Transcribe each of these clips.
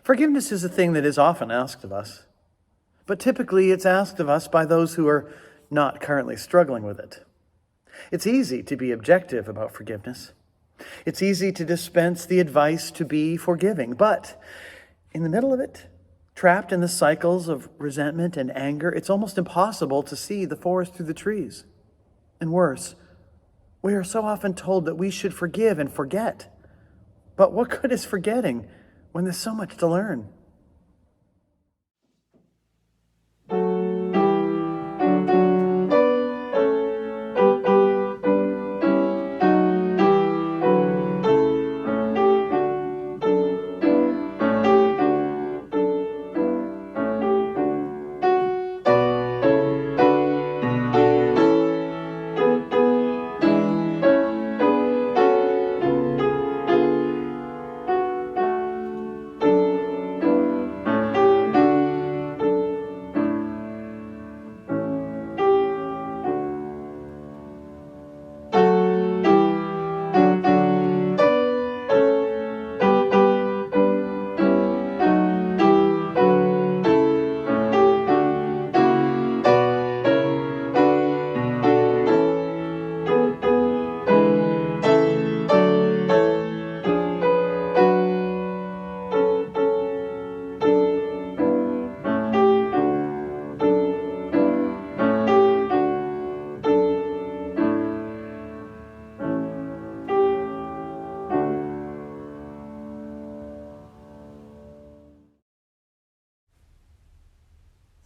Forgiveness is a thing that is often asked of us, but typically it's asked of us by those who are not currently struggling with it. It's easy to be objective about forgiveness. It's easy to dispense the advice to be forgiving, but in the middle of it, trapped in the cycles of resentment and anger, it's almost impossible to see the forest through the trees. And worse, we are so often told that we should forgive and forget. But what good is forgetting when there's so much to learn?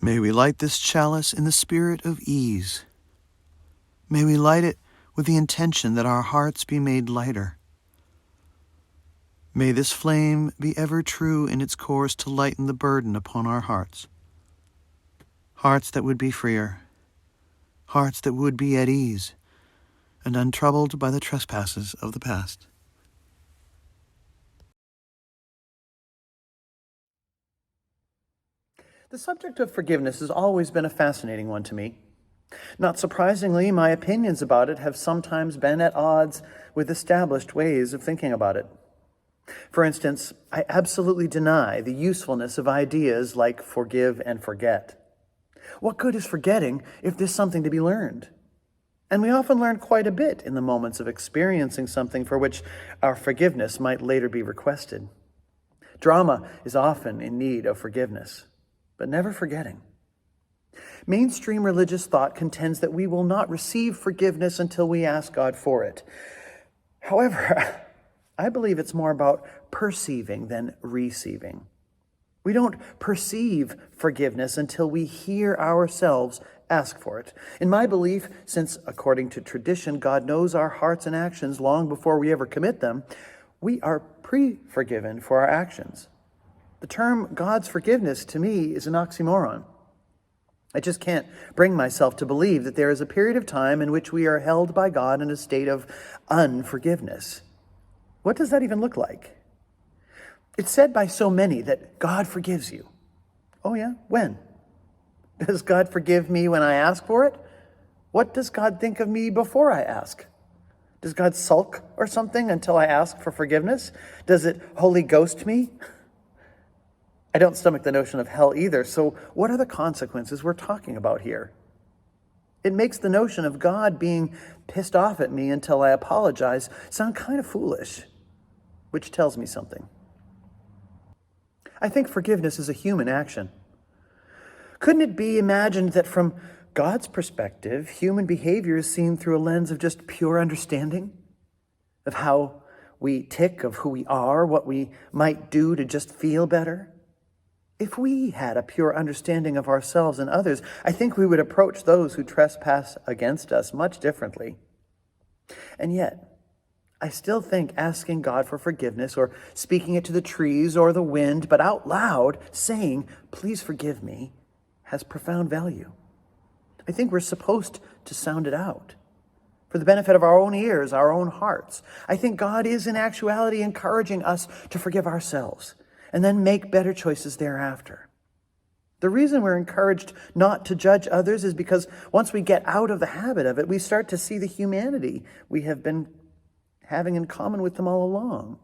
May we light this chalice in the spirit of ease. May we light it with the intention that our hearts be made lighter. May this flame be ever true in its course to lighten the burden upon our hearts. Hearts that would be freer, hearts that would be at ease, and untroubled by the trespasses of the past. The subject of forgiveness has always been a fascinating one to me. Not surprisingly, my opinions about it have sometimes been at odds with established ways of thinking about it. For instance, I absolutely deny the usefulness of ideas like forgive and forget. What good is forgetting if there's something to be learned? And we often learn quite a bit in the moments of experiencing something for which our forgiveness might later be requested. Drama is often in need of forgiveness, but never forgetting. Mainstream religious thought contends that we will not receive forgiveness until we ask God for it. However, I believe it's more about perceiving than receiving. We don't perceive forgiveness until we hear ourselves ask for it. In my belief, since according to tradition, God knows our hearts and actions long before we ever commit them, we are pre-forgiven for our actions. The term God's forgiveness to me is an oxymoron. I just can't bring myself to believe that there is a period of time in which we are held by God in a state of unforgiveness. What does that even look like? It's said by so many that God forgives you. Oh yeah? When? Does God forgive me when I ask for it? What does God think of me before I ask? Does God sulk or something until I ask for forgiveness? Does it Holy Ghost me? I don't stomach the notion of hell either, so what are the consequences we're talking about here? It makes the notion of God being pissed off at me until I apologize sound kind of foolish, which tells me something. I think forgiveness is a human action. Couldn't it be imagined that from God's perspective, human behavior is seen through a lens of just pure understanding of how we tick, of who we are, what we might do to just feel better? If we had a pure understanding of ourselves and others, I think we would approach those who trespass against us much differently. And yet, I still think asking God for forgiveness or speaking it to the trees or the wind, but out loud saying, please forgive me, has profound value. I think we're supposed to sound it out for the benefit of our own ears, our own hearts. I think God is in actuality encouraging us to forgive ourselves and then make better choices thereafter. The reason we're encouraged not to judge others is because once we get out of the habit of it, we start to see the humanity we have been having in common with them all along.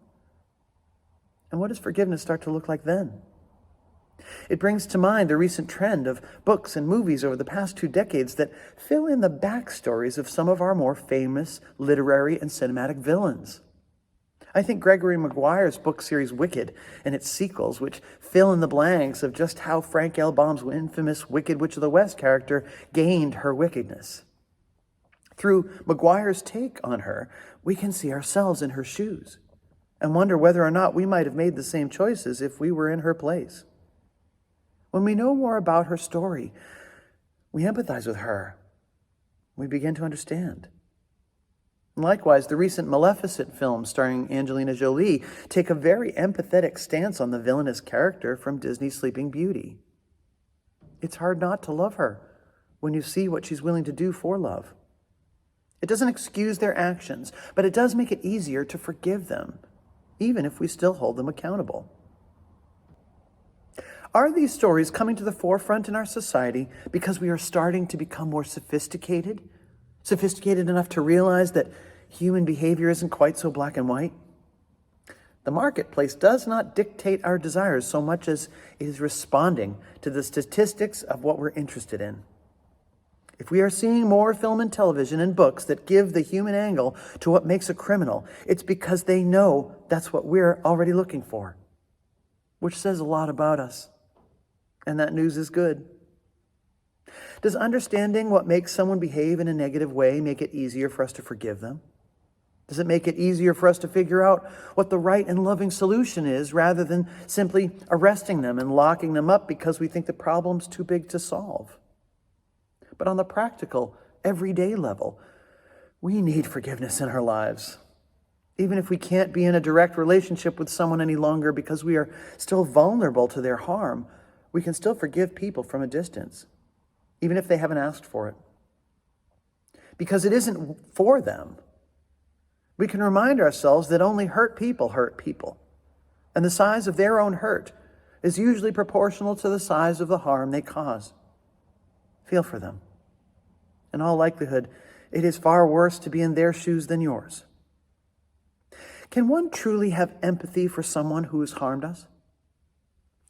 And what does forgiveness start to look like then? It brings to mind the recent trend of books and movies over the past 2 decades that fill in the backstories of some of our more famous literary and cinematic villains. I think Gregory Maguire's book series Wicked and its sequels, which fill in the blanks of just how Frank L. Baum's infamous Wicked Witch of the West character gained her wickedness. Through Maguire's take on her, we can see ourselves in her shoes and wonder whether or not we might have made the same choices if we were in her place. When we know more about her story, we empathize with her. We begin to understand. Likewise, the recent Maleficent films starring Angelina Jolie take a very empathetic stance on the villainous character from Disney's Sleeping Beauty. It's hard not to love her when you see what she's willing to do for love. It doesn't excuse their actions, but it does make it easier to forgive them, even if we still hold them accountable. Are these stories coming to the forefront in our society because we are starting to become more sophisticated? Sophisticated enough to realize that human behavior isn't quite so black and white? The marketplace does not dictate our desires so much as it is responding to the statistics of what we're interested in. If we are seeing more film and television and books that give the human angle to what makes a criminal, it's because they know that's what we're already looking for, which says a lot about us. And that news is good. Does understanding what makes someone behave in a negative way make it easier for us to forgive them? Does it make it easier for us to figure out what the right and loving solution is rather than simply arresting them and locking them up because we think the problem's too big to solve? But on the practical, everyday level, we need forgiveness in our lives. Even if we can't be in a direct relationship with someone any longer because we are still vulnerable to their harm, we can still forgive people from a distance, even if they haven't asked for it. Because it isn't for them. We can remind ourselves that only hurt people, and the size of their own hurt is usually proportional to the size of the harm they cause. Feel for them. In all likelihood, it is far worse to be in their shoes than yours. Can one truly have empathy for someone who has harmed us?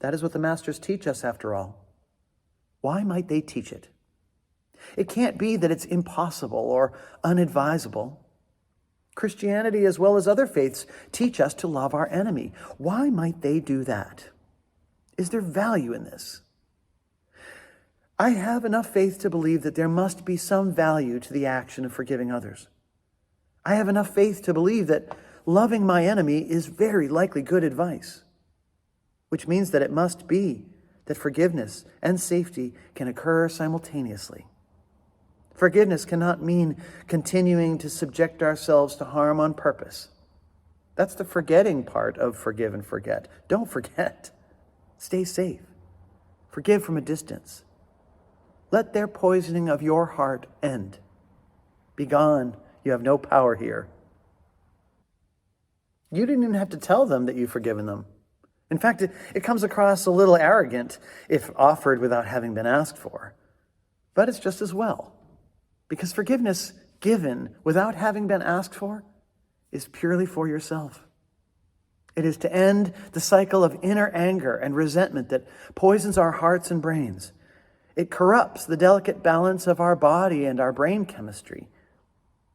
That is what the masters teach us, after all. Why might they teach it? It can't be that it's impossible or unadvisable. Christianity, as well as other faiths, teach us to love our enemy. Why might they do that? Is there value in this? I have enough faith to believe that there must be some value to the action of forgiving others. I have enough faith to believe that loving my enemy is very likely good advice, which means that it must be that forgiveness and safety can occur simultaneously. Forgiveness cannot mean continuing to subject ourselves to harm on purpose. That's the forgetting part of forgive and forget. Don't forget. Stay safe. Forgive from a distance. Let their poisoning of your heart end. Be gone. You have no power here. You didn't even have to tell them that you've forgiven them. In fact, it comes across a little arrogant if offered without having been asked for. But it's just as well. Because forgiveness given without having been asked for is purely for yourself. It is to end the cycle of inner anger and resentment that poisons our hearts and brains. It corrupts the delicate balance of our body and our brain chemistry.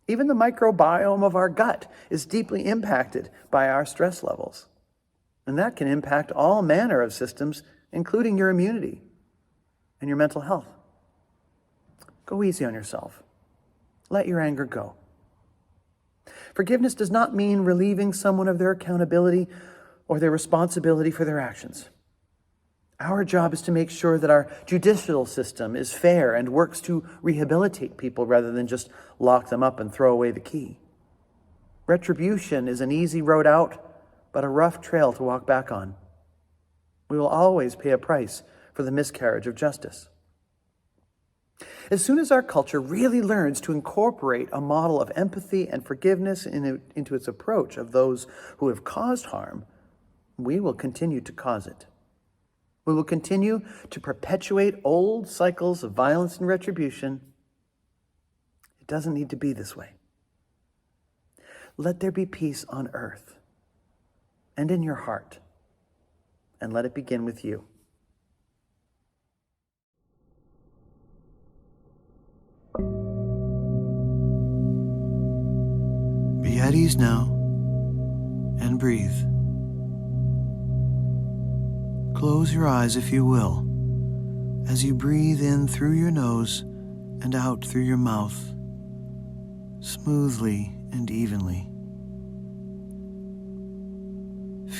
Even the microbiome of our gut is deeply impacted by our stress levels. And that can impact all manner of systems, including your immunity and your mental health. Go easy on yourself. Let your anger go. Forgiveness does not mean relieving someone of their accountability or their responsibility for their actions. Our job is to make sure that our judicial system is fair and works to rehabilitate people rather than just lock them up and throw away the key. Retribution is an easy road out, but a rough trail to walk back on. We will always pay a price for the miscarriage of justice. As soon as our culture really learns to incorporate a model of empathy and forgiveness into its approach of those who have caused harm, we will continue to cause it. We will continue to perpetuate old cycles of violence and retribution. It doesn't need to be this way. Let there be peace on earth and in your heart and let it begin with you. Be at ease now and breathe. Close your eyes if you will, as you breathe in through your nose and out through your mouth, smoothly and evenly.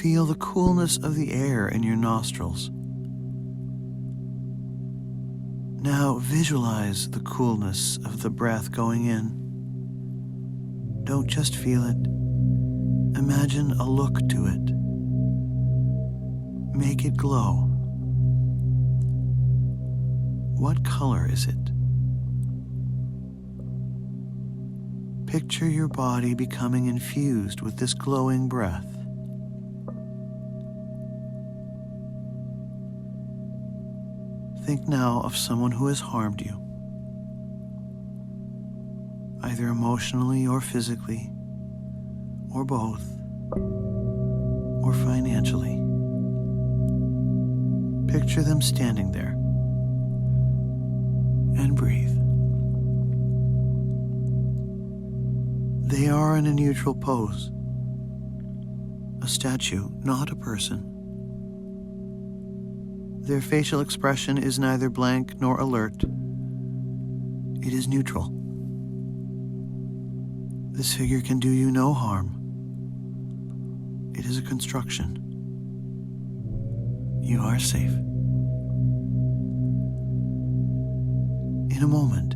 Feel the coolness of the air in your nostrils. Now visualize the coolness of the breath going in. Don't just feel it. Imagine a look to it. Make it glow. What color is it? Picture your body becoming infused with this glowing breath. Think now of someone who has harmed you, either emotionally or physically, or both, or financially. Picture them standing there, and breathe. They are in a neutral pose, a statue, not a person. Their facial expression is neither blank nor alert. It is neutral. This figure can do you no harm. It is a construction. You are safe. In a moment,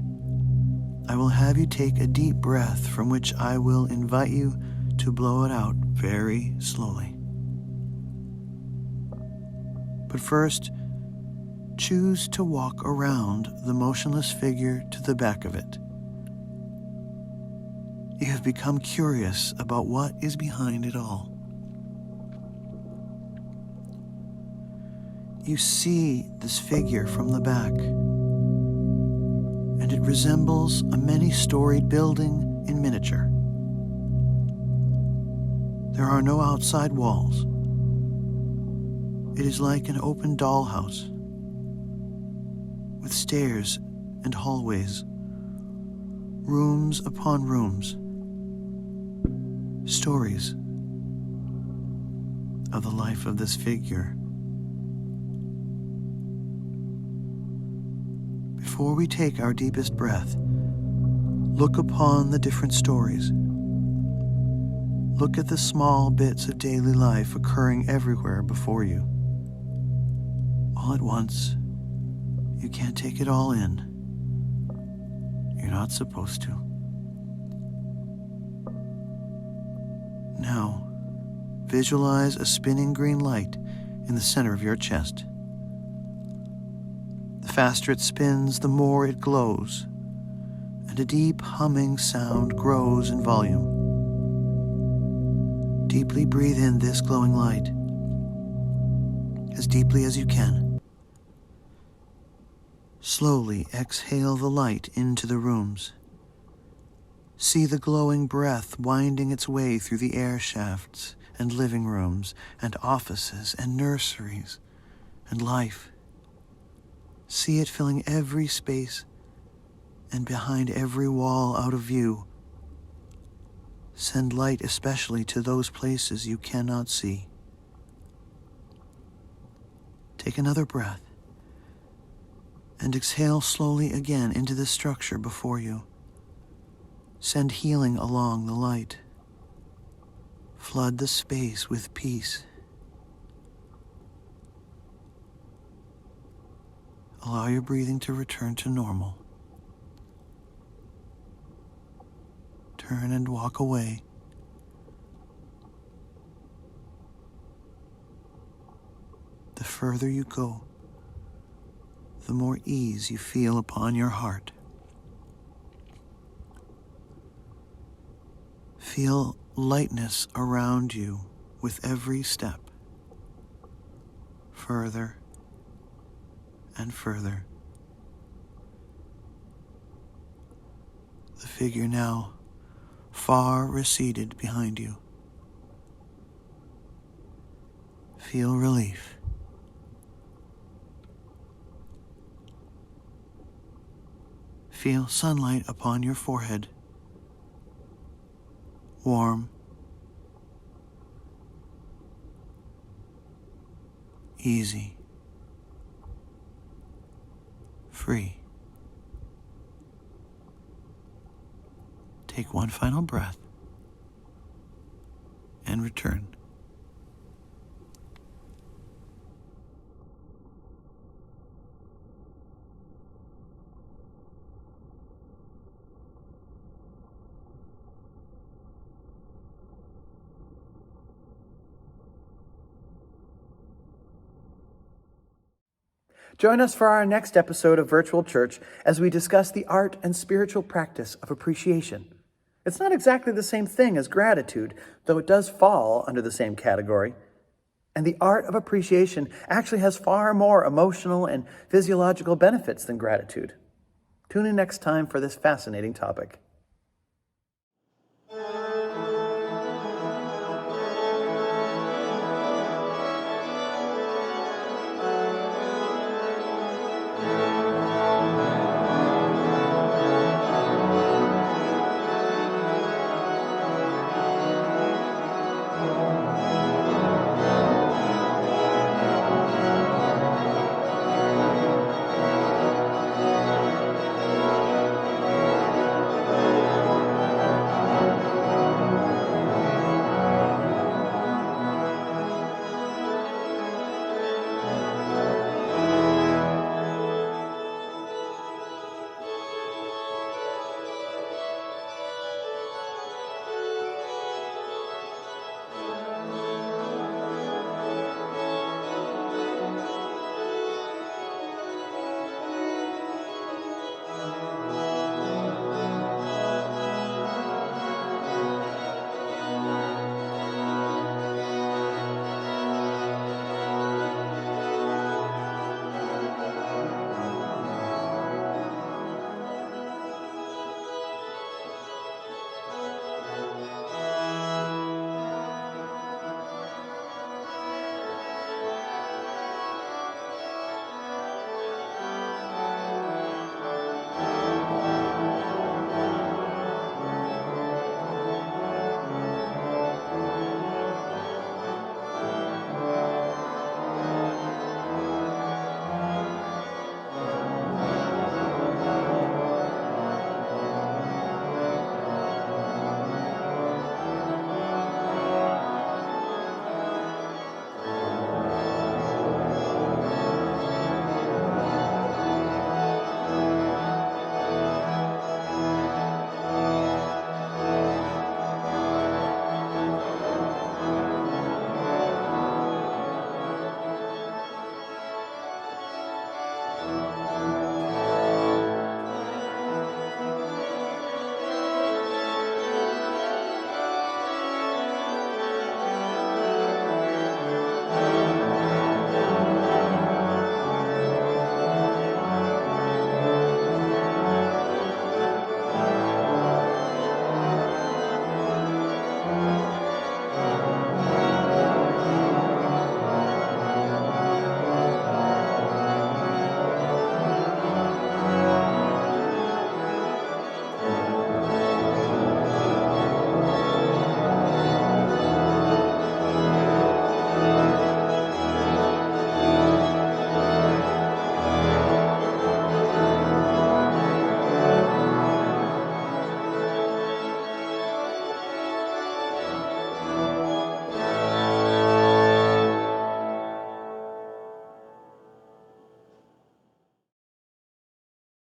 I will have you take a deep breath from which I will invite you to blow it out very slowly. But first, choose to walk around the motionless figure to the back of it. You have become curious about what is behind it all. You see this figure from the back, and it resembles a many-storied building in miniature. There are no outside walls. It is like an open dollhouse, with stairs and hallways, rooms upon rooms, stories of the life of this figure. Before we take our deepest breath, look upon the different stories. Look at the small bits of daily life occurring everywhere before you. All at once, you can't take it all in. You're not supposed to. Now, visualize a spinning green light in the center of your chest. The faster it spins, the more it glows, and a deep humming sound grows in volume. Deeply breathe in this glowing light, as deeply as you can. Slowly exhale the light into the rooms. See the glowing breath winding its way through the air shafts and living rooms and offices and nurseries and life. See it filling every space and behind every wall out of view. Send light especially to those places you cannot see. Take another breath and exhale slowly again into the structure before you. Send healing along the light. Flood the space with peace. Allow your breathing to return to normal. Turn and walk away. The further you go, the more ease you feel upon your heart. Feel lightness around you with every step. Further and further. The figure now far receded behind you. Feel relief. Feel sunlight upon your forehead. Warm, easy, free. Take one final breath and return. Join us for our next episode of Virtual Church as we discuss the art and spiritual practice of appreciation. It's not exactly the same thing as gratitude, though it does fall under the same category. And the art of appreciation actually has far more emotional and physiological benefits than gratitude. Tune in next time for this fascinating topic.